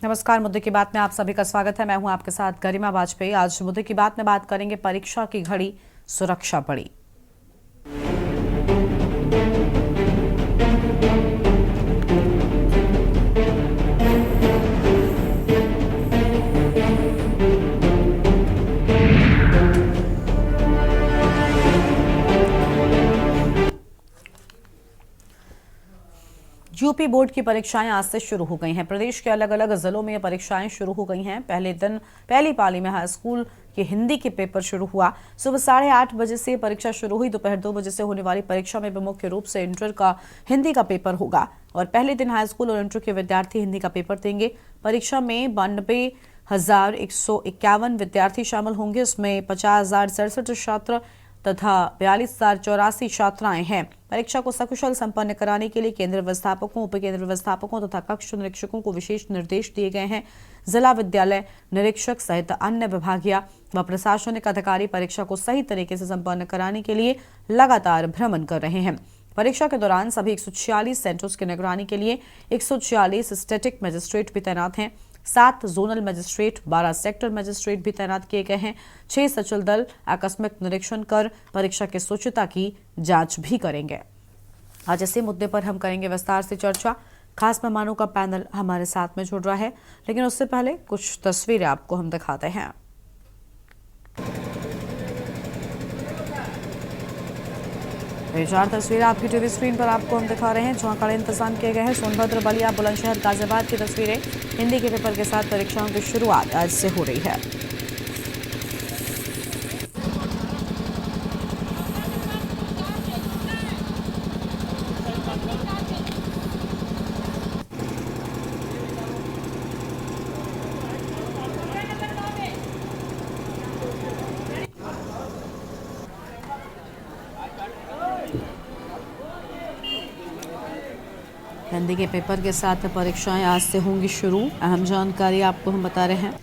नमस्कार, मुद्दे की बात में आप सभी का स्वागत है। मैं हूं आपके साथ गरिमा वाजपेयी। आज मुद्दे की बात में बात करेंगे परीक्षा की घड़ी सुरक्षा पड़ी। यूपी बोर्ड की परीक्षाएं आज से शुरू हो गई हैं। प्रदेश के अलग अलग जिलों में ये परीक्षाएं शुरू हो गई हैं। पहले दिन पहली पाली में हाई स्कूल के हिंदी के पेपर शुरू हुआ। सुबह 8:30 बजे से परीक्षा शुरू हुई। दोपहर 2 बजे से होने वाली परीक्षा में मुख्य रूप से इंटर का हिंदी का पेपर होगा और पहले दिन हाई स्कूल और इंटर के विद्यार्थी हिंदी का पेपर देंगे। परीक्षा में 92,151 विद्यार्थी शामिल होंगे। इसमें 50,067 छात्र तथा 42,084 छात्राएं हैं। परीक्षा को सकुशल संपन्न कराने के लिए केंद्र व्यवस्थापकों, उप केंद्र व्यवस्थापकों तथा कक्ष निरीक्षकों को विशेष निर्देश दिए गए हैं। जिला विद्यालय निरीक्षक सहित अन्य विभागीय व प्रशासनिक अधिकारी परीक्षा को सही तरीके से संपन्न कराने के लिए लगातार भ्रमण कर रहे हैं। परीक्षा के दौरान सभी 146 सेंटर्स की निगरानी के लिए 146 स्टैटिक मजिस्ट्रेट भी तैनात हैं। 7 जोनल मजिस्ट्रेट, 12 सेक्टर मजिस्ट्रेट भी तैनात किए गए हैं। 6 सचल दल आकस्मिक निरीक्षण कर परीक्षा की सूचिता की जांच भी करेंगे। आज इसी मुद्दे पर हम करेंगे विस्तार से चर्चा। खास मेहमानों का पैनल हमारे साथ में जुड़ रहा है, लेकिन उससे पहले कुछ तस्वीरें आपको हम दिखाते हैं। ये 4 तस्वीरें आपकी टीवी स्क्रीन पर आपको हम दिखा रहे हैं, जहां कड़े इंतजाम किए गए हैं। सोनभद्र, बलिया, बुलंदशहर, गाजियाबाद की तस्वीरें। हिंदी के पेपर के साथ परीक्षाओं की शुरुआत आज से हो रही है। हिंदी के पेपर के साथ परीक्षाएं आज से होंगी शुरू। अहम जानकारी आपको हम बता रहे हैं।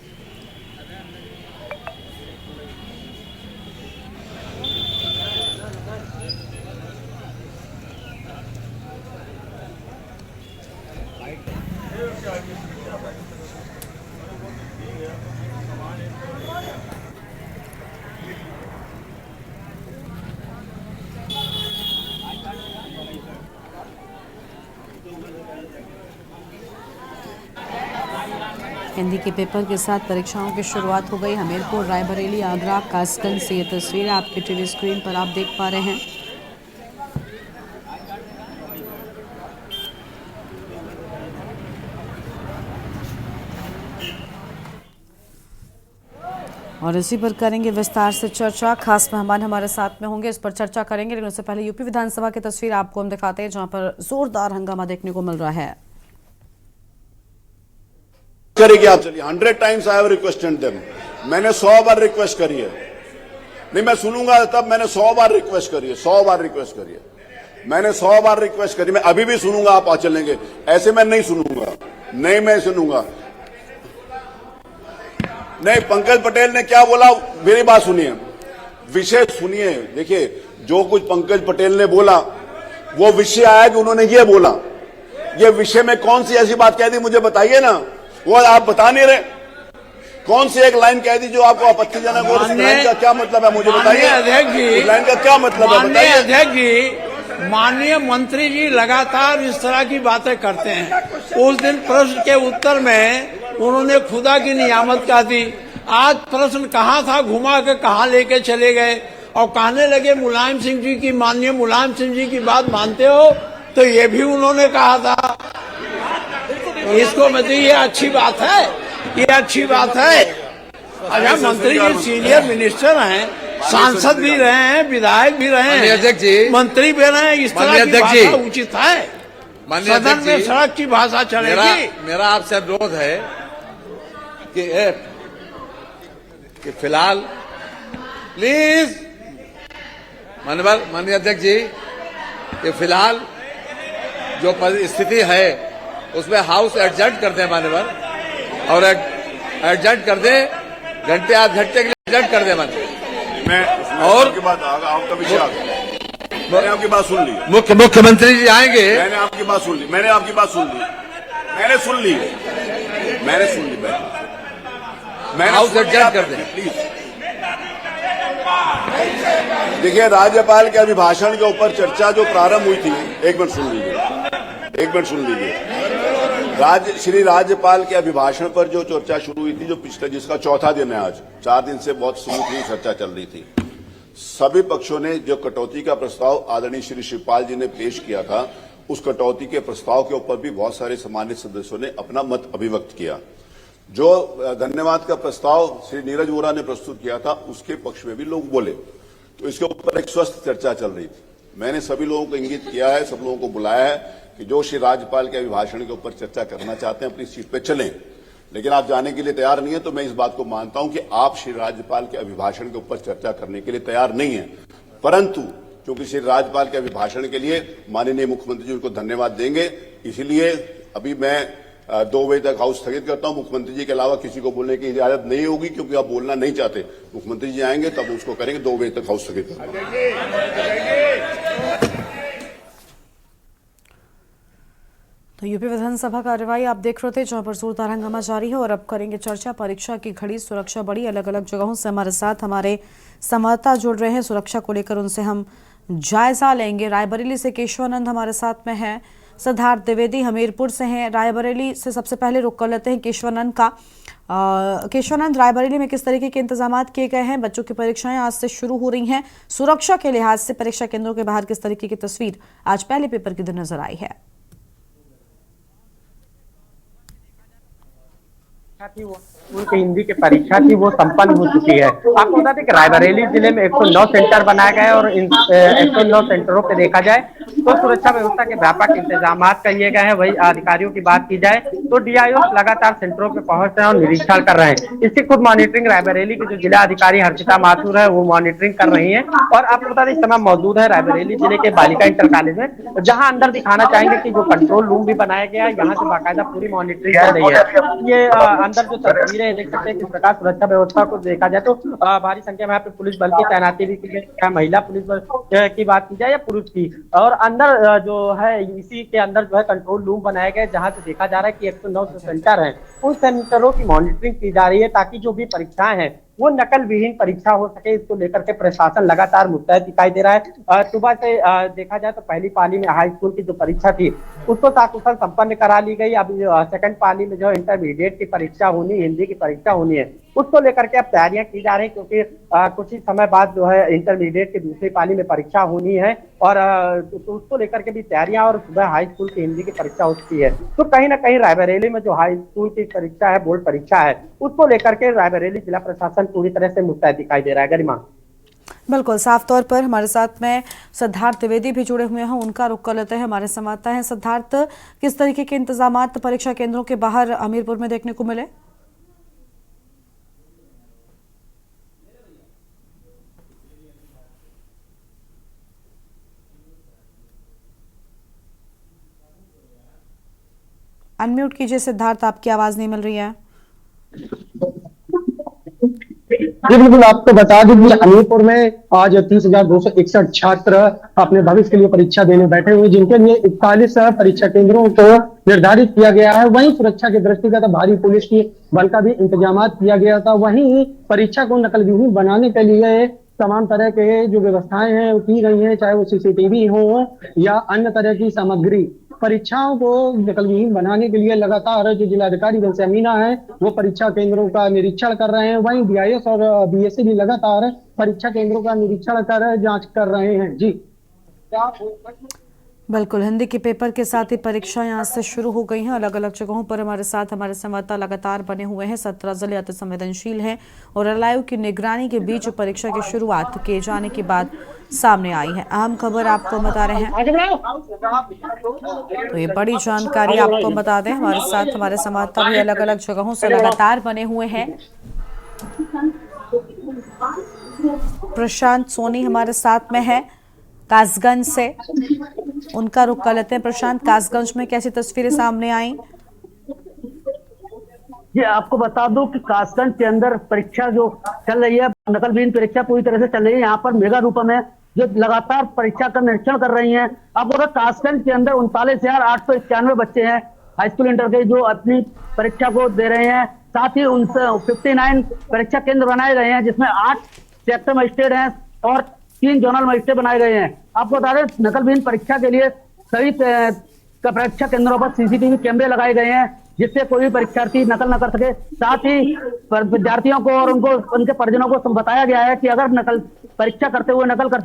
हिंदी के पेपर के साथ परीक्षाओं की शुरुआत हो गई। हमीरपुर, रायबरेली, आगरा, कासगंज से ये तस्वीरें आपकी टीवी स्क्रीन पर आप देख पा रहे हैं। और इसी पर करेंगे विस्तार से चर्चा। खास मेहमान हमारे साथ में होंगे, इस पर चर्चा करेंगे, लेकिन उससे पहले यूपी विधानसभा की तस्वीर आपको हम दिखाते हैं, जहां पर जोरदार हंगामा देखने को मिल रहा है। करेगी आप, चलिए 100 times I have requested them. मैंने 100 बार रिक्वेस्ट करी है। नहीं, मैं सुनूंगा तब। मैंने 100 बार रिक्वेस्ट करी है, 100 बार रिक्वेस्ट करी है। मैंने 100 बार रिक्वेस्ट करी। मैं अभी भी सुनूंगा, आप आ चलेंगे। ऐसे मैं नहीं सुनूंगा, नहीं मैं सुनूंगा। नहीं, पंकज पटेल ने क्या बोला, मेरी बात सुनिए, विषय सुनिए। देखिए, जो कुछ पंकज पटेल ने बोला वो विषय आया कि उन्होंने ये बोला। ये विषय में कौन सी ऐसी बात कह दी, मुझे बताइए ना। वो आप बता नहीं रहे। कौन सी एक लाइन कह दी जो आपको आपत्तिजनक हो? उस लाइन का क्या मतलब है, मुझे बताइए। अध्यक्ष जी, लाइन का क्या मतलब है, बताइए। अध्यक्ष जी, माननीय मंत्री जी लगातार इस तरह की बातें करते हैं। उस दिन प्रश्न के उत्तर में उन्होंने खुदा की नियामत कहा थी। आज प्रश्न कहाँ था, घुमा के कहाँ लेके चले गए और कहने लगे मुलायम सिंह जी की, माननीय मुलायम सिंह जी की बात मानते हो? तो ये भी उन्होंने कहा था। इसको मतलब ये अच्छी बात है, ये अच्छी बात है। अच्छा, मंत्री जी सीनियर मिनिस्टर हैं, सांसद भी रहे हैं, विधायक भी रहे हैं, अध्यक्ष जी, मंत्री भी रहे हैं। इस तरह की भाषा उचित है? सदन में सड़क की भाषा चलेगी? मेरा आपसे अनुरोध है कि फिलहाल प्लीज माननीय अध्यक्ष जी, कि फिलहाल जो स्थिति है उसमें हाउस एडजर्ट कर दे मान्यवर, और एडजर्ट कर दे, घंटे आध घंटे के लिए एडजर्ट कर दे मान्यवर। मैं और आपकी बात आपका विषय मैंने आपकी बात सुन ली। मुख्यमंत्री जी आएंगे। मैंने आपकी बात सुन ली, मैंने आपकी बात सुन ली, मैंने सुन ली, मैंने सुन ली बैठ, मैंने हाउस एडजर्न कर दें प्लीज। देखिए, राज्यपाल के अभिभाषण के ऊपर चर्चा जो प्रारंभ हुई थी, एक मिनट सुन लीजिए, एक मिनट सुन लीजिए। श्री राज्यपाल के अभिभाषण पर जो चर्चा शुरू हुई थी, जो पिछले जिसका चौथा दिन है आज, 4 दिन से बहुत स्मूथली चर्चा चल रही थी। सभी पक्षों ने जो कटौती का प्रस्ताव आदरणीय श्री शिवपाल जी ने पेश किया था, उस कटौती के प्रस्ताव के ऊपर भी बहुत सारे सम्मानित सदस्यों ने अपना मत अभिव्यक्त किया। जो धन्यवाद का प्रस्ताव श्री नीरज वोरा ने प्रस्तुत किया था, उसके पक्ष में भी लोग बोले, तो इसके ऊपर एक स्वस्थ चर्चा चल रही थी। मैंने सभी लोगों को इंगित किया है, सब लोगों को बुलाया है कि जो श्री राज्यपाल के अभिभाषण के ऊपर चर्चा करना चाहते हैं अपनी सीट पे चलें, लेकिन आप जाने के लिए तैयार नहीं है, तो मैं इस बात को मानता हूं कि आप श्री राज्यपाल के अभिभाषण के ऊपर चर्चा करने के लिए तैयार नहीं है। परंतु क्योंकि श्री राज्यपाल के अभिभाषण के लिए माननीय मुख्यमंत्री जी उनको धन्यवाद देंगे, इसलिए अभी मैं 2 बजे तक हाउस स्थगित करता हूं। मुख्यमंत्री जी के अलावा किसी को बोलने की इजाजत नहीं होगी, क्योंकि आप बोलना नहीं चाहते। मुख्यमंत्री जी आएंगे तब उसको करेंगे। 2 बजे तक हाउस स्थगित करेंगे। तो यूपी विधानसभा कार्यवाही आप देख रहे थे, जहां पर जोरदार हंगामा जारी है। और अब करेंगे चर्चा परीक्षा की घड़ी, सुरक्षा बढ़ी। अलग अलग जगहों से हमारे साथ हमारे संवाददाता जुड़ रहे हैं, सुरक्षा को लेकर उनसे हम जायजा लेंगे। रायबरेली से केशवानंद हमारे साथ में है, सिद्धार्थ द्विवेदी हमीरपुर से हैं। रायबरेली से सबसे पहले रुक कर लेते हैं केशवानंद का। केशवानंद, रायबरेली में किस तरीके के इंतजाम किए गए हैं? बच्चों की परीक्षाएं आज से शुरू हो रही हैं, सुरक्षा के लिहाज से परीक्षा केंद्रों के बाहर किस तरीके की तस्वीर आज पहले पेपर के दिन नजर आई है? थी वो उनकी हिंदी की परीक्षा थी, वो संपन्न हो चुकी है। आपको बता दें कि रायबरेली जिले में 109 सेंटर बनाए गए और इन 109 सेंटरों पे देखा जाए तो सुरक्षा व्यवस्था के व्यापक इंतजाम किए गए हैं। वही अधिकारियों की बात की जाए तो डीआईओ लगातार सेंटरों पे पहुंच रहे हैं और निरीक्षण कर रहे हैं। इसकी खुद मॉनिटरिंग रायबरेली की जो जिला अधिकारी हर्षिता माथुर है वो मॉनिटरिंग कर रही है। और आपको बता दें इस समय मौजूद है रायबरेली जिले के बालिका इंटर कॉलेज में, जहाँ अंदर दिखाना चाहेंगे कि जो कंट्रोल रूम भी बनाया गया है, यहाँ से बाकायदा पूरी मॉनिटरिंग चल रही है। ये अंदर जो तस्वीरें देख सकते हैं किस प्रकार सुरक्षा व्यवस्था को देखा जाए तो भारी संख्या में यहाँ पे पुलिस बल की तैनाती भी की गई, चाहे महिला पुलिस बल की बात की जाए या पुरुष की। और अंदर जो है इसी के अंदर जो है कंट्रोल रूम बनाए गए, जहाँ से देखा जा रहा है कि 109 सेंटर हैं, उन सेंटरों की मॉनिटरिंग की जा रही है ताकि जो भी परीक्षाएं हैं वो नकल विहीन परीक्षा हो सके। इसको लेकर के प्रशासन लगातार मुस्तैद दिखाई दे रहा है। सुबह से देखा जाए तो पहली पाली में हाई स्कूल की जो परीक्षा थी उसको साकुशल संपन्न करा ली गई। अब सेकंड पाली में जो इंटरमीडिएट की परीक्षा होनी, हिंदी की परीक्षा होनी है, उसको लेकर के अब तैयारियां की जा रही है, क्योंकि कुछ ही समय बाद जो है इंटरमीडिएट की दूसरी पाली में परीक्षा होनी है और तो उसको लेकर के भी तैयारियां, और सुबह हाई स्कूल की हिंदी की परीक्षा हो चुकी है। तो कहीं ना कहीं रायबरेली में जो हाई स्कूल की परीक्षा है, बोर्ड परीक्षा है, उसको लेकर के रायबरेली जिला प्रशासन पूरी तरह से मुस्तैद दिखाई दे रहा है। गरिमा, बिल्कुल साफ तौर पर हमारे साथ में सिद्धार्थ द्विवेदी भी जुड़े हुए हैं, उनका रुख कर लेते हैं, हमारे संवाददाता हैं। सिद्धार्थ, किस तरीके के इंतजाम परीक्षा केंद्रों के बाहर हमीरपुर में देखने को मिले? अनम्यूट कीजिए सिद्धार्थ, आपकी आवाज नहीं मिल रही है। जी बिल्कुल, आपको बता दें कि हमीरपुर में आज 30,261 छात्र अपने भविष्य के लिए परीक्षा देने बैठे हुए, जिनके लिए 41 परीक्षा केंद्रों को निर्धारित किया गया है। वहीं सुरक्षा के दृष्टिगत भारी पुलिस की बल का भी इंतजाम किया गया था। वहीं परीक्षा को नकल विहीन बनाने के लिए तमाम तरह के जो व्यवस्थाएं हैं वो की गई हैं, चाहे वो सीसीटीवी हो या अन्य तरह की सामग्री। परीक्षाओं को नकल विहीन बनाने के लिए लगातार जो जिलाधिकारी घनश्याम मीना है वो परीक्षा केंद्रों का निरीक्षण कर रहे हैं। वहीं बीआईएस और बीएससी भी लगातार परीक्षा केंद्रों का निरीक्षण कर जांच कर रहे हैं। जी बिल्कुल, हिंदी के पेपर के साथ ही परीक्षाएं आज से शुरू हो गई हैं। अलग अलग जगहों पर हमारे साथ हमारे संवाददाता लगातार बने हुए हैं। 17 जिले अति संवेदनशील हैं और एलआईयू की निगरानी के बीच परीक्षा की शुरुआत किए जाने की बात सामने आई है। अहम खबर आपको बता रहे हैं, तो ये बड़ी जानकारी आपको बता दें, हमारे साथ हमारे संवाददाता भी अलग अलग जगहों से लगातार बने हुए हैं। प्रशांत सोनी हमारे साथ में है कासगंज से, उनका रुख कर लेते हैं। प्रशांत, कासगंज में कैसी तस्वीरें सामने आई? ये आपको बता दूं कि कासगंज के अंदर परीक्षा जो चल रही है, नकल विहीन परीक्षा पूरी तरह से चल रही है। यहाँ पर मेगा रूप में जो लगातार परीक्षा का निरीक्षण कर रही हैं। अब अगर कासगंज के अंदर 39,891 बच्चे हैं हाई स्कूल इंटर के जो अपनी परीक्षा को दे रहे हैं। साथ ही उनसे 59 परीक्षा केंद्र बनाए गए हैं, जिसमें 8 सेक्टर मजिस्ट्रेट हैं और 3 जोनल मजिस्ट्रेट बनाए गए हैं। आपको बता दें, नकलविहीन परीक्षा के लिए सभी परीक्षा केंद्रों पर सीसीटीवी कैमरे लगाए गए हैं, जिससे कोई भी परीक्षार्थी नकल न कर सके। साथ ही विद्यार्थियों को और उनके परिजनों को बताया गया है कि अगर नकल करते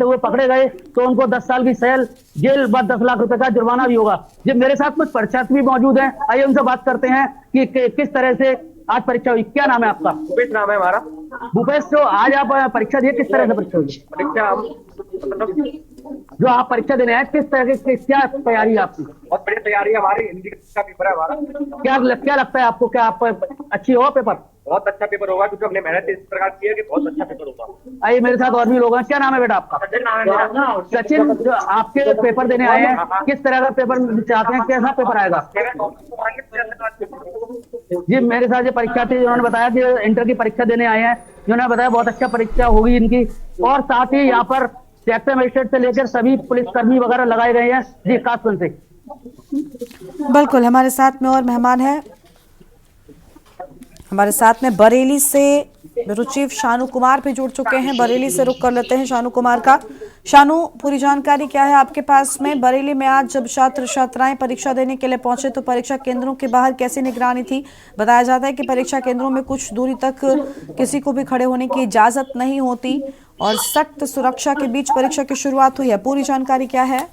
हुए पकड़े गए तो उनको 10 साल की जेल व 10 लाख रुपए का जुर्माना भी होगा। जी, मेरे साथ कुछ परीक्षार्थी भी मौजूद हैं, आइए उनसे बात करते हैं कि किस तरह से आज परीक्षा हुई। क्या नाम है आपका? भूपेश नाम है हमारा। भूपेश, जो आज आप परीक्षा दिए, किस तरह से परीक्षा हुई? जो आप परीक्षा देने आए, किस तरह की क्या तैयारी है आपकी? बहुत बड़ी तैयारी है हमारी, हिंदी का पेपर है हमारा। क्या लगता है आपको, क्या आप अच्छी हो पेपर? बहुत अच्छा पेपर होगा, क्योंकि हमने मेहनत इस प्रकार की है कि बहुत अच्छा पेपर होगा। आइए मेरे साथ और भी लोग हैं। क्या नाम है बेटा आपका? सचिन नाम है मेरा। सचिन, जो आपके पेपर देने आए हैं, किस तरह का पेपर चाहते हैं, कैसा पेपर आएगा? जी, मेरे साथ जो परीक्षार्थी जिन्होंने बताया कि इंटर की परीक्षा देने आए हैं, जिन्होंने बताया बहुत अच्छा परीक्षा होगी इनकी। और साथ ही यहाँ पर सेक्टर मजिस्ट्रेट से लेकर सभी पुलिसकर्मी वगैरह लगाए गए हैं। जी, कासगंज से। बिल्कुल, हमारे साथ में और मेहमान है, हमारे साथ में बरेली से ब्यूरो चीफ शानू कुमार भी जुड़ चुके हैं। बरेली से रुख कर लेते हैं शानू कुमार का। शानू, पूरी जानकारी क्या है आपके पास में? बरेली में आज जब छात्र छात्राएं परीक्षा देने के लिए पहुंचे तो परीक्षा केंद्रों के बाहर कैसी निगरानी थी? बताया जाता है कि परीक्षा केंद्रों में कुछ दूरी तक किसी को भी खड़े होने की इजाजत नहीं होती और सख्त सुरक्षा के बीच परीक्षा की शुरुआत हुई है। पूरी जानकारी क्या है?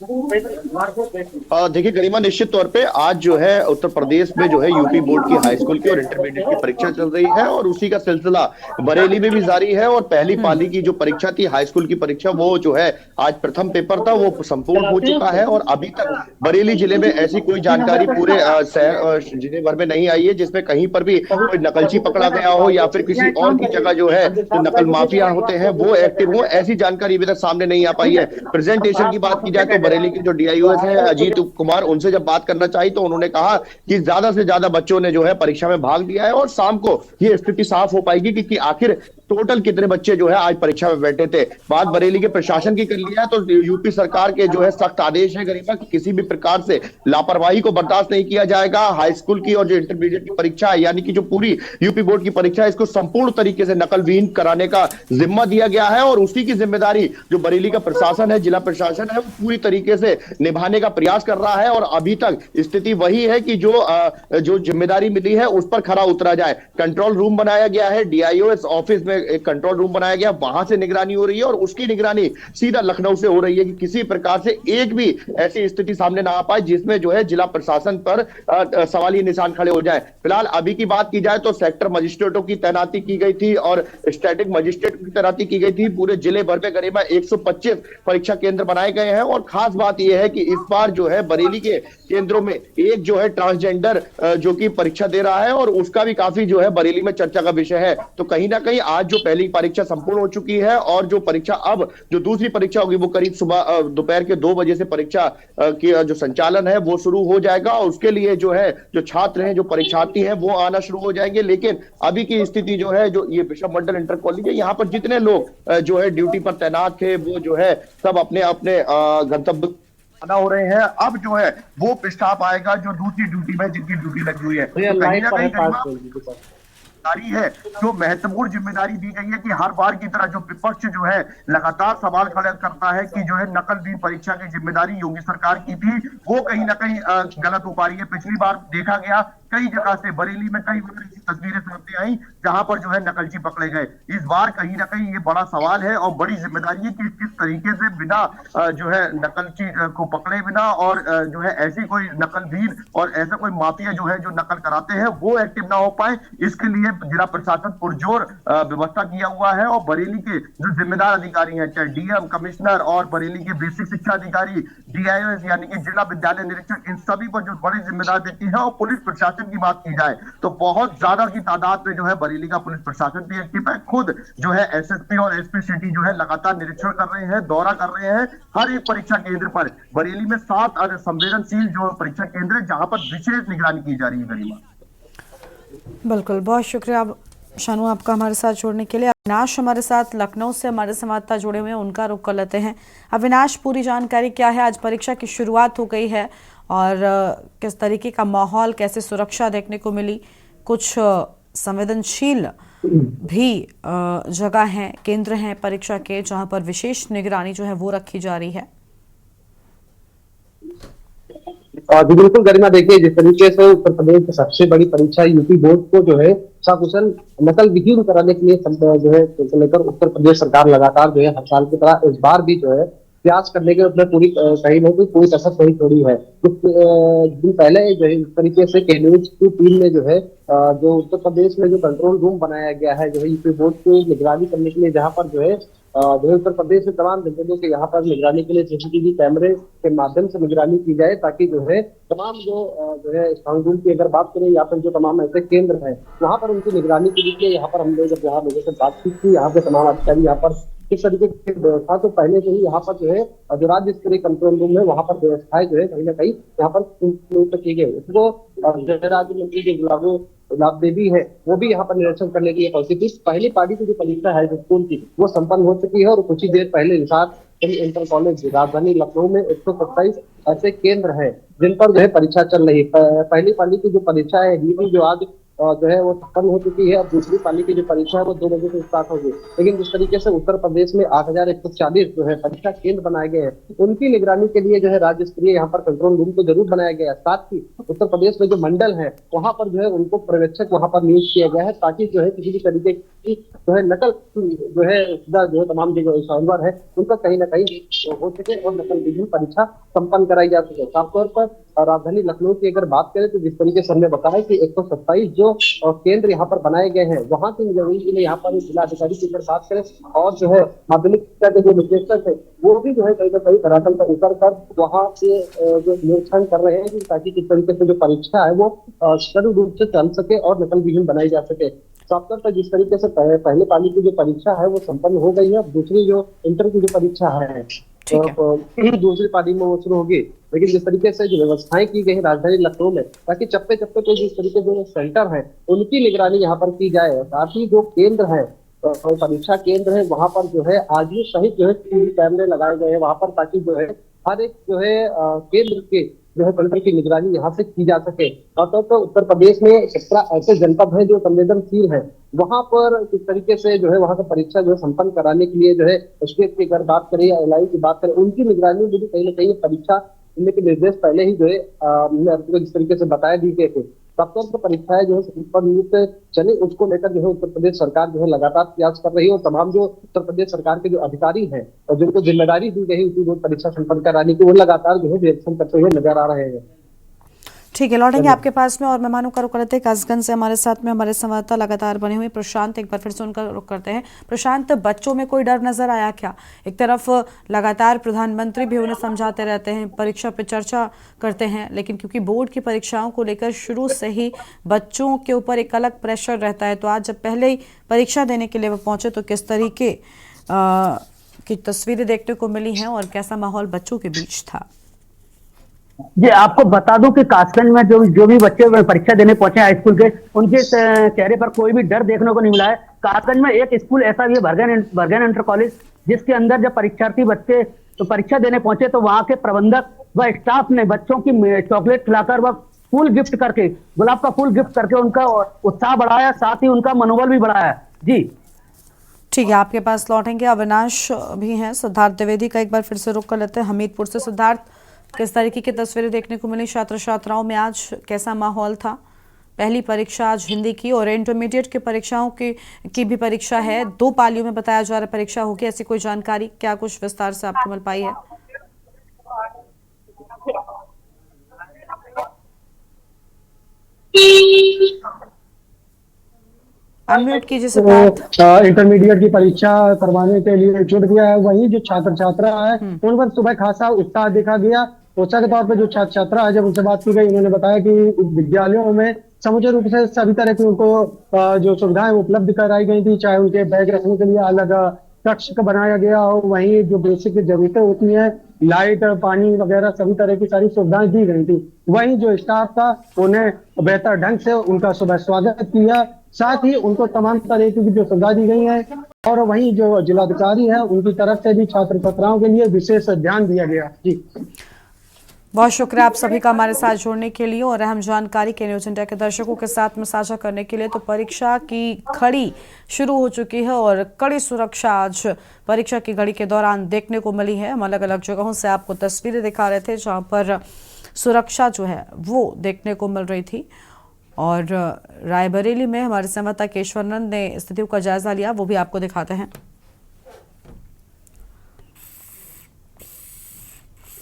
देखिए गरिमा, निश्चित तौर पे आज जो है उत्तर प्रदेश में जो है यूपी बोर्ड की हाई स्कूल की और इंटरमीडिएट की परीक्षा चल रही है और उसी का सिलसिला बरेली में भी जारी है। और पहली पाली की जो परीक्षा थी, हाई स्कूल की परीक्षा, वो जो है आज प्रथम पेपर था, वो संपूर्ण हो चुका है। और अभी तक बरेली जिले में ऐसी कोई जानकारी पूरे शहर जिले भर में नहीं आई है जिसमें कहीं पर भी कोई नकलची पकड़ा गया हो या फिर किसी और की जगह जो है जो नकल माफिया होते हैं वो एक्टिव हो, ऐसी जानकारी अभी तक सामने नहीं आ पाई है। प्रेजेंटेशन की बात की जाए तो बरेली के जो डीआईओएस है अजीत कुमार, उनसे जब बात करना चाहिए तो उन्होंने कहा कि ज्यादा से ज्यादा बच्चों ने जो है परीक्षा में भाग लिया है और शाम को ये स्थिति साफ हो पाएगी कि आखिर टोटल कितने बच्चे जो है आज परीक्षा में बैठे थे। बात बरेली के प्रशासन की कर लिया है तो यूपी सरकार के जो है सख्त आदेश है गरिमा कि किसी भी प्रकार से लापरवाही को बर्दाश्त नहीं किया जाएगा। हाई स्कूल की और जो इंटरमीडिएट की परीक्षा है, यानी कि जो पूरी यूपी बोर्ड की परीक्षा है, इसको संपूर्ण तरीके से नकलविहीन कराने का जिम्मा दिया गया है और उसी की जिम्मेदारी जो बरेली का प्रशासन है, जिला प्रशासन है, वो पूरी तरीके से निभाने का प्रयास कर रहा है। और अभी तक स्थिति वही है कि जो जिम्मेदारी मिली है उस पर खरा उतरा जाए। कंट्रोल रूम बनाया गया है, डीआईओएस ऑफिस में एक कंट्रोल रूम बनाया गया, वहां से निगरानी हो रही है और उसकी निगरानी सीधा लखनऊ से हो रही है कि किसी प्रकार से एक भी ऐसी स्थिति सामने ना आ पाए जिसमें जो है जिला प्रशासन पर सवालिया निशान खड़े हो जाए। फिलहाल अभी की बात की जाए तो सेक्टर मजिस्ट्रेटों की तैनाती की गई थी और स्टैटिक मजिस्ट्रेट की तैनाती की गई थी। पूरे जिले भर में करीब 125 परीक्षा केंद्र बनाए गए हैं और खास बात यह है कि इस बार जो है बरेली के केंद्रों में एक जो है ट्रांसजेंडर जो कि परीक्षा दे रहा है और उसका भी काफी जो है बरेली में चर्चा का विषय है। तो कहीं ना कहीं आज जो पहली परीक्षा संपूर्ण हो चुकी है और जो परीक्षा अब जो दूसरी परीक्षा होगी वो करीब सुबह दोपहर के 2 बजे से परीक्षा की जो संचालन है वो शुरू हो जाएगा और उसके लिए जो है जो छात्र हैं, जो परीक्षार्थी हैं, वो आना शुरू हो जाएंगे। लेकिन अभी की स्थिति जो है, जो ये बिशप मंडल इंटर कॉलेज है, यहाँ पर जितने लोग जो है ड्यूटी पर तैनात थे वो जो है सब अपने अपने गंतव्य हो रहे हैं। अब जो है वो स्टाफ आएगा जो दूसरी ड्यूटी में जिनकी ड्यूटी लगी हुई है। तो कहीं ना कहीं है जो महत्वपूर्ण जिम्मेदारी दी गई है कि हर बार की तरह जो विपक्ष जो है लगातार सवाल खड़े करता है कि जो है नकलविहीन परीक्षा की जिम्मेदारी योगी सरकार की थी, वो कहीं ना कहीं गलत हो पा रही है। पिछली बार देखा गया कई जगह से, बरेली में कई बार ऐसी तस्वीरें सामने आई जहां पर जो है नकलची पकड़े गए। इस बार कहीं ना कहीं ये बड़ा सवाल है और बड़ी जिम्मेदारी है कि किस तरीके से बिना जो है नकलची को पकड़े बिना और जो है ऐसी कोई नकलविहीन और ऐसा कोई माफिया जो है जो नकल कराते हैं वो एक्टिव ना हो पाए, इसके लिए जिला प्रशासन पुरजोर व्यवस्था किया हुआ है। और बरेली के जो जिम्मेदार अधिकारी हैं, चाहे डीएम, कमिश्नर और बरेली के बेसिक शिक्षा अधिकारी, डीआईओएस यानी कि जिला विद्यालय निरीक्षक, इन सभी पर जो बड़ी जिम्मेदार देती है। और पुलिस प्रशासन की बात की जाए तो बहुत ज्यादा की तादाद में जो है बरेली का पुलिस प्रशासन भी एक्टिव है। खुद जो है एसएसपी और एसपी सिटी जो है लगातार निरीक्षण कर रहे हैं, दौरा कर रहे हैं हर एक परीक्षा केंद्र पर। बरेली में 7 संवेदनशील जो परीक्षा केंद्र है जहां पर विशेष निगरानी की जा रही है। गरिमा, बिल्कुल, बहुत शुक्रिया शानू आपका हमारे साथ जुड़ने के लिए। अविनाश हमारे साथ लखनऊ से हमारे संवाददाता जुड़े हुए हैं, उनका रुख कर लेते हैं। अविनाश, पूरी जानकारी क्या है? आज परीक्षा की शुरुआत हो गई है और किस तरीके का माहौल, कैसे सुरक्षा देखने को मिली? कुछ संवेदनशील भी जगह हैं, केंद्र हैं परीक्षा के, जहां पर विशेष निगरानी जो है वो रखी जा रही है। जी बिल्कुल गरिमा, देखिए जिस तरीके से उत्तर प्रदेश की सबसे बड़ी परीक्षा यूपी बोर्ड को जो है सकुशल नकल विहीन कराने के लिए जो है लेकर उत्तर प्रदेश सरकार लगातार जो है हर साल की तरह इस बार भी जो है प्रयास करने के उसमें पूरी कहीं ना कोई कसर नहीं छोड़ी है। कुछ दिन पहले जो है इस तरीके से केन्यूज की टीम ने जो है जो उत्तर प्रदेश में जो कंट्रोल रूम बनाया गया है जो है यूपी बोर्ड की निगरानी करने के लिए, जहाँ पर जो है उत्तर प्रदेश में तमाम जनपदों के यहाँ पर निगरानी के लिए सीसीटीवी कैमरे के माध्यम से निगरानी की जाए, ताकि जो है तमाम जो है स्ट्रांग रूम की अगर बात करें, यहाँ पर जो तमाम ऐसे केंद्र है वहाँ पर उनकी निगरानी के लिए यहाँ पर हम लोग जब यहाँ लोगों से बातचीत की, यहाँ पे तमाम अधिकारी यहाँ पर किस तरीके की व्यवस्था, तो पहले से ही यहाँ पर जो है जो राज्य स्तरीय कंट्रोल रूम है वहाँ पर व्यवस्थाएं जो है कहीं ना कहीं यहाँ पर की गई। उसको राज्य मंत्री जो गुलाब देवी है वो भी यहाँ पर निरीक्षण करने के लिए पहुंची थी। पहली पारी की जो परीक्षा है जो स्कूल की वो संपन्न हो चुकी है और कुछ ही देर पहले इंटर कॉलेज राजधानी लखनऊ में 127 ऐसे केंद्र हैं जिन पर जो है परीक्षा चल रही है। पहली पाली की जो परीक्षा है जो आज जो है वो संपन्न हो चुकी है। अब दूसरी पाली की जो परीक्षा है वो 2 बजे से स्टार्ट होगी। लेकिन जिस तरीके से उत्तर प्रदेश में 8,140 जो है परीक्षा केंद्र बनाए गए हैं, उनकी निगरानी के लिए जो है राज्य स्तरीय यहाँ पर कंट्रोल रूम तो जरूर बनाया गया है। साथ ही उत्तर प्रदेश में जो मंडल है वहां पर जो है उनको पर्यवेक्षक वहां पर नियुक्त किया गया है, ताकि जो है किसी भी तरीके की जो है नकल जो है तमाम जो सर्वर है उनका कहीं ना कहीं हो सके और नकल विहीन परीक्षा संपन्न कराई जा सके। खासतौर पर राजधानी लखनऊ की अगर बात करें तो जिस तरीके से हमने बताया कि 127 जो केंद्र यहाँ पर बनाए गए हैं वहां की निगरानी के लिए यहाँ पर जिला अधिकारी की अगर बात करें और जो है माध्यमिक शिक्षा के जो निदेशक है वो भी जो है कहीं ना कहीं धरातल पर उतर कर वहाँ से जो निरीक्षण कर रहे हैं ताकि किस तरीके से जो परीक्षा है वो सुचारू रूप से चल सके और नकल विहीन बनाई जा सके। साफ पर जिस तरीके से पहले पाली की जो परीक्षा है वो संपन्न हो गई है, दूसरी जो इंटर की जो परीक्षा है तो दूसरी पाली में वो शुरू होगी। लेकिन जिस तरीके से जो व्यवस्थाएं की गई है राजधानी लखनऊ में, ताकि चप्पे चप्पे पे जिस तरीके से सेंटर है उनकी निगरानी यहाँ पर की जाए, साथ ही जो केंद्र है परीक्षा केंद्र है वहां पर जो है आजू सहित जो है कैमरे लगाए गए हैं वहां पर, ताकि जो है हर एक जो है केंद्र के जो है तंत्र की निगरानी यहाँ से की जा सके। और तो उत्तर प्रदेश में 17 ऐसे जनपद हैं जो संवेदनशील है, वहां पर किस तरीके से जो है वहां से परीक्षा जो है संपन्न कराने के लिए जो है स्टेट की अगर बात करें या एलआई की बात करें, उनकी निगरानी में भी कहीं ना कहीं परीक्षा देने के निर्देश पहले ही जो है जिस तरीके से बताया दी गए थे। तब तक परीक्षाएं जो है संपन्न रूप से चले, उसको लेकर जो है उत्तर प्रदेश सरकार जो है लगातार प्रयास कर रही है और तमाम जो उत्तर प्रदेश सरकार के जो अधिकारी हैं और जिनको जिम्मेदारी दी गई उसी रोज परीक्षा संपन्न कराने की, वो लगातार जो है निरीक्षण करते हुए नजर आ रहे हैं। ठीक है, लौटेंगे आपके पास में और मेहमानों का रुख करते हैं। कासगंज से हमारे साथ में हमारे संवाददाता लगातार बने हुए प्रशांत, एक बार फिर से उनका रुख करते हैं। प्रशांत, बच्चों में कोई डर नजर आया क्या? एक तरफ लगातार प्रधानमंत्री भी उन्हें समझाते रहते हैं, परीक्षा पे चर्चा करते हैं, लेकिन क्योंकि बोर्ड की परीक्षाओं को लेकर शुरू से ही बच्चों के ऊपर एक अलग प्रेशर रहता है, तो आज जब पहले ही परीक्षा देने के लिए वो पहुंचे तो किस तरीके की तस्वीरें देखने को मिली हैं और कैसा माहौल बच्चों के बीच था? जी, आपको बता दूं कि कासगंज में जो भी बच्चे परीक्षा देने पहुंचे हाई स्कूल के, उनके चेहरे पर कोई भी डर देखने को नहीं मिला है। कासगंज में एक स्कूल ऐसा भी है, बर्गन इंटर कॉलेज, जिसके अंदर जब परीक्षार्थी बच्चे तो परीक्षा देने पहुंचे तो वहां के प्रबंधक व स्टाफ ने बच्चों की चॉकलेट खिलाकर व फूल गिफ्ट करके, गुलाब का फूल गिफ्ट करके उनका उत्साह बढ़ाया, साथ ही उनका मनोबल भी बढ़ाया। जी ठीक है, आपके पास लौटेंगे। अविनाश भी हैं, सिद्धार्थ द्विवेदी का एक बार फिर से रुख कर लेते हैं हमीरपुर से। सिद्धार्थ, किस तरीके की तस्वीरें देखने को मिली छात्र छात्राओं में? आज कैसा माहौल था? पहली परीक्षा आज हिंदी की और इंटरमीडिएट की परीक्षाओं की भी परीक्षा है, 2 पालियों में बताया जा रहा है परीक्षा होगी, ऐसी कोई जानकारी क्या कुछ विस्तार से आपको मिल पाई है? अनम्यूट कीजिए सिद्धार्थ। इंटरमीडिएट की परीक्षा करवाने के लिए जुट गया है, वही जो छात्र छात्रा है उन पर सुबह खासा उत्साह देखा गया। उत्साह के तौर पर जो छात्र छात्रा है, जब उनसे बात की गई, उन्होंने बताया कि विद्यालयों में समुचित रूप से सभी तरह की उनको जो सुविधाएं उपलब्ध कराई गई थी, चाहे उनके बैग रखने के लिए अलग कक्ष का बनाया गया हो, वहीं जो बेसिक जरूरतें होती हैं, लाइट, पानी वगैरह सभी तरह की सारी सुविधाएं दी गई थी। वहीं जो स्टाफ था उन्हें बेहतर ढंग से उनका सुबह स्वागत किया, साथ ही उनको तमाम तरह की जो सुविधा दी गई है। और वहीं जो जिलाधिकारी है उनकी तरफ से भी छात्र छात्राओं के लिए विशेष ध्यान दिया गया। जी बहुत शुक्रिया आप सभी का हमारे साथ जुड़ने के लिए और अहम जानकारी के न्यूज इंडिया के दर्शकों के साथ में साझा करने के लिए। तो परीक्षा की घड़ी शुरू हो चुकी है और कड़ी सुरक्षा आज परीक्षा की घड़ी के दौरान देखने को मिली है। हम अलग अलग जगहों से आपको तस्वीरें दिखा रहे थे जहां पर सुरक्षा जो है वो देखने को मिल रही थी। और रायबरेली में हमारे संवाददाता केशवानंद ने स्थितियों का जायजा लिया, वो भी आपको दिखाते हैं।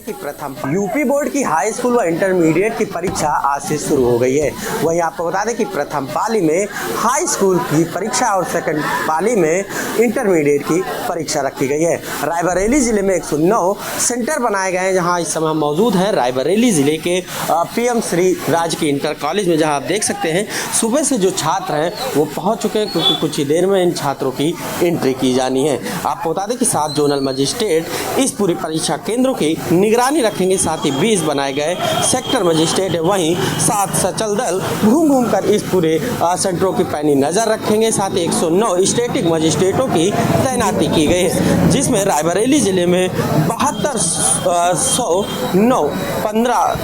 प्रथम यूपी बोर्ड की हाई स्कूल व इंटरमीडिएट की परीक्षा आज से शुरू हो गई है। वहीं आपको बता दें कि प्रथम पाली में हाई स्कूल की परीक्षा और सेकंड पाली में इंटरमीडिएट की परीक्षा रखी गई है। रायबरेली जिले में 109 सेंटर बनाए गए हैं, जहां इस समय हम मौजूद हैं रायबरेली जिले के पीएम श्री राजकीय इंटर कॉलेज में, जहां आप देख सकते हैं सुबह से जो छात्र हैं वो पहुंच चुके हैं, क्योंकि कुछ ही देर में इन छात्रों की एंट्री की जानी है। आपको बता दें कि 7 जोनल मजिस्ट्रेट इस पूरी परीक्षा केंद्रों की निगरानी रखेंगे। साथ ही 20 बनाए गए सेक्टर मजिस्ट्रेट है, वहीं 7 सचल दल घूम घूम कर इस पूरे सेंटरों की पैनी नजर रखेंगे। साथ ही 109 स्टैटिक मजिस्ट्रेटों की तैनाती की गई है, जिसमें रायबरेली जिले में 72,115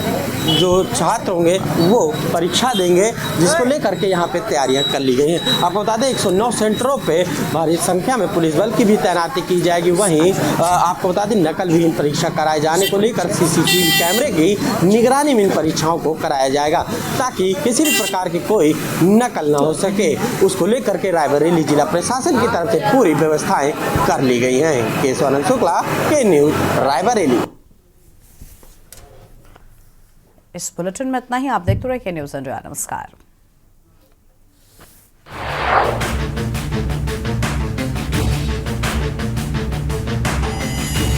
जो छात्र होंगे वो परीक्षा देंगे, जिसको लेकर के यहाँ पे तैयारियां कर ली गई हैं। आपको बता दें 109 सेंटरों पे भारी संख्या में पुलिस बल की भी तैनाती की जाएगी। वहीं आपको बता दें नकल विहीन परीक्षा कराए जाने को लेकर सीसीटीवी कैमरे की निगरानी में इन परीक्षाओं को कराया जाएगा, ताकि किसी भी प्रकार की कोई नकल न हो सके। उसको लेकर के रायबरेली जिला प्रशासन की तरफ से पूरी व्यवस्थाएं कर ली गई हैं। केशवानंद शुक्ला के न्यूज रायबरेली। इस बुलेटिन में इतना ही। आप देखते रहिए के न्यूज इंडिया। नमस्कार।